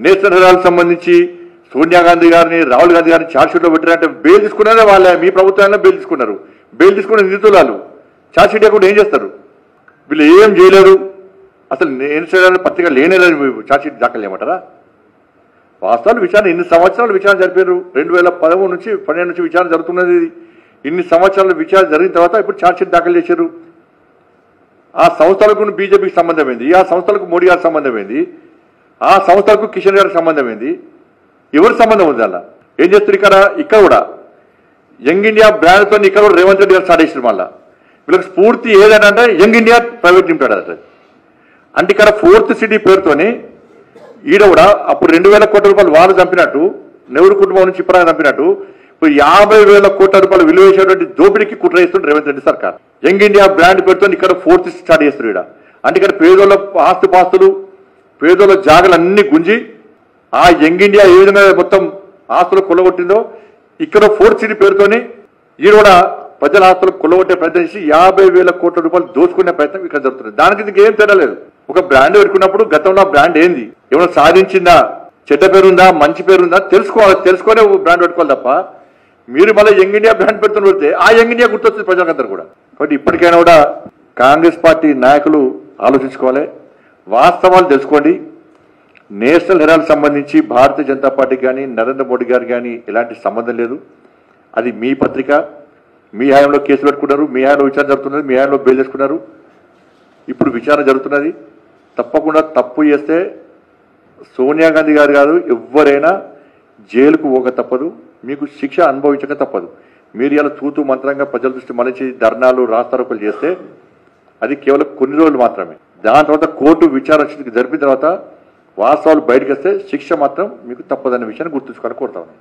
National Herald సంబంధించి సోనియా గాంధీ గారిని రాహుల్ గాంధీ గారిని ఛార్జ్షీట్లో పెట్టారంటే బెయిల్ తీసుకున్నారే వాళ్ళే, మీ ప్రభుత్వాన్ని బెయిల్ తీసుకున్నారు. బెయిల్ తీసుకున్న నిందితులు ఛార్జ్షీట్ కూడా ఏం చేస్తారు? వీళ్ళు ఏం చేయలేరు. అసలు నేషనల్ పత్రిక లేనేలేదు ఛార్జ్షీట్ దాఖలు చేయమంటారా? వాస్తవాలు విచారణ ఇన్ని సంవత్సరాలు విచారణ జరిపారు. 2013 నుంచి 12 నుంచి విచారణ జరుగుతున్నది. ఇన్ని సంవత్సరాల విచారణ జరిగిన తర్వాత ఇప్పుడు ఛార్జ్షీట్ దాఖలు చేశారు. ఆ సంస్థలకు బీజేపీకి సంబంధం ఏంది? ఆ సంస్థలకు మోడీ గారికి సంబంధం ఏంది? ఆ సంస్థలకు కిషన్ గారికి సంబంధం ఏంది? ఎవరి సంబంధం ఉంది అలా? ఏం చేస్తారు ఇక్కడ కూడా యంగ్ ఇండియా బ్రాండ్తో ఇక్కడ కూడా రేవంత్ రెడ్డి గారు స్టార్ట్ చేశారు. మళ్ళీ వీళ్ళకి స్ఫూర్తి ఏదంటే యంగ్ ఇండియా ప్రైవేట్ లిమిటెడ్ అది. అంటే ఇక్కడ 4th సిటీ పేరుతోని ఈడ కూడా అప్పుడు 2,000 కోట్ల రూపాయలు వాళ్ళు చంపినట్టు, నెహ్రూ కుటుంబం నుంచి ఇప్పటిగా చంపినట్టు ఇప్పుడు 50,000 కోట్ల రూపాయలు విలువ చేసేటువంటి దోపిడీకి కుట్ర చేస్తుంది రేవంత్ రెడ్డి సర్కార్. యంగ్ ఇండియా బ్రాండ్ పేరుతో ఇక్కడ 4th స్టార్ట్ చేస్తారు ఈడ. అంటే ఇక్కడ పేదోళ్ళ ఆస్తుపాస్తులు, పేదోళ్ళ జాగలు అన్ని గుంజి ఆ యంగ్ ఇండియా ఏ విధంగా మొత్తం ఆస్తులు కొల్లగొట్టిందో ఇక్కడ 4th సిటీ పేరుతోని ఈడ కూడా ప్రజల ఆస్తులు కొల్లగొట్టే ప్రయత్నం చేసి 50,000 కోట్ల రూపాయలు దోచుకునే ప్రయత్నం ఇక్కడ జరుగుతుంది. దానికి దీనికి ఏం తేడా లేదు. ఒక బ్రాండ్ పెట్టుకున్నప్పుడు గతంలో బ్రాండ్ ఏంది, ఏమైనా సాధించిందా, చెడ్డ పేరుందా, మంచి పేరుందా తెలుసుకోవాలి. తెలుసుకునే బ్రాండ్ పెట్టుకోవాలి తప్ప మీరు మళ్ళీ యంగ్ ఇండియా బ్రాండ్ పెడుతున్న పెడితే ఆ యంగ్ ఇండియా గుర్తొస్తుంది ప్రజలందరూ కూడా. కాబట్టి ఇప్పటికైనా కూడా కాంగ్రెస్ పార్టీ నాయకులు ఆలోచించుకోవాలి, వాస్తవాలు తెలుసుకోండి. నేషనల్ హెరాల్డ్ సంబంధించి భారతీయ జనతా పార్టీకి కానీ నరేంద్ర మోడీ గారు కానీ ఎలాంటి సంబంధం లేదు. అది మీ పత్రిక, మీ హయాంలో కేసు పెట్టుకున్నారు, మీ హయాంలో విచారణ జరుగుతున్నది, మీ హయాంలో బెయిల్ చేసుకున్నారు. ఇప్పుడు విచారణ జరుగుతున్నది. తప్పకుండా తప్పు చేస్తే సోనియా గాంధీ గారు కాదు ఎవరైనా జైలుకు పోక తప్పదు, మీకు శిక్ష అనుభవించక తప్పదు. మీరు ఇలా తూతూ మంత్రంగా ప్రజల దృష్టి మళ్ళీ ధర్నాలు రాస్తారోకలు చేస్తే అది కేవలం కొన్ని రోజులు మాత్రమే. దాని తర్వాత కోర్టు విచారణ జరిపిన తర్వాత వాస్తవాలు బయటకు వస్తే శిక్ష మాత్రం మీకు తప్పదనే విషయాన్ని గుర్తుంచుకోవాలని కోరుతా ఉన్నాను.